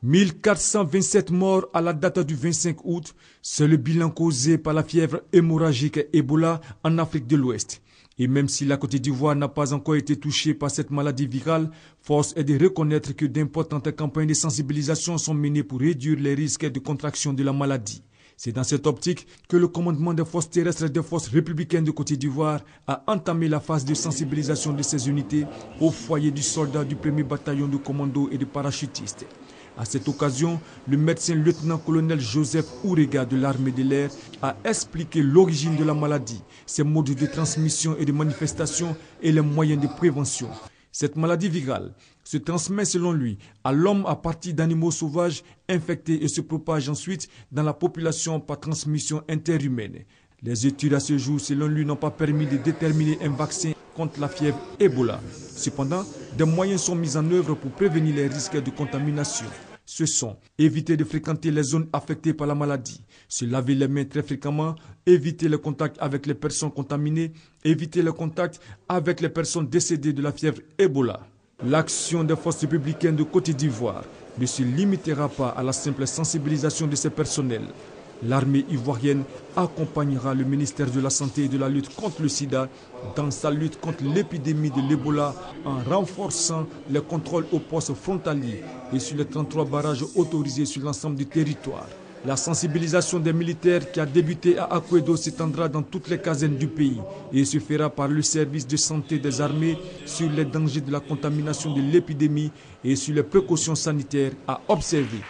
1427 morts à la date du 25 août, c'est le bilan causé par la fièvre hémorragique Ebola en Afrique de l'Ouest. Et même si la Côte d'Ivoire n'a pas encore été touchée par cette maladie virale, force est de reconnaître que d'importantes campagnes de sensibilisation sont menées pour réduire les risques de contraction de la maladie. C'est dans cette optique que le commandement des forces terrestres et des forces républicaines de Côte d'Ivoire a entamé la phase de sensibilisation de ses unités au foyer du soldat du 1er bataillon de commando et de parachutistes. À cette occasion, le médecin lieutenant-colonel Joseph Ourega de l'armée de l'air a expliqué l'origine de la maladie, ses modes de transmission et de manifestation et les moyens de prévention. Cette maladie virale se transmet selon lui à l'homme à partir d'animaux sauvages infectés et se propage ensuite dans la population par transmission interhumaine. Les études à ce jour, selon lui, n'ont pas permis de déterminer un vaccin contre la fièvre Ebola. Cependant, des moyens sont mis en œuvre pour prévenir les risques de contamination. Ce sont éviter de fréquenter les zones affectées par la maladie, se laver les mains très fréquemment, éviter le contact avec les personnes contaminées, éviter le contact avec les personnes décédées de la fièvre Ebola. L'action des forces républicaines de Côte d'Ivoire ne se limitera pas à la simple sensibilisation de ses personnels. L'armée ivoirienne accompagnera le ministère de la Santé et de la lutte contre le sida dans sa lutte contre l'épidémie de l'Ebola en renforçant les contrôles aux postes frontaliers et sur les 33 barrages autorisés sur l'ensemble du territoire. La sensibilisation des militaires qui a débuté à Akwedo s'étendra dans toutes les casernes du pays et se fera par le service de santé des armées sur les dangers de la contamination de l'épidémie et sur les précautions sanitaires à observer.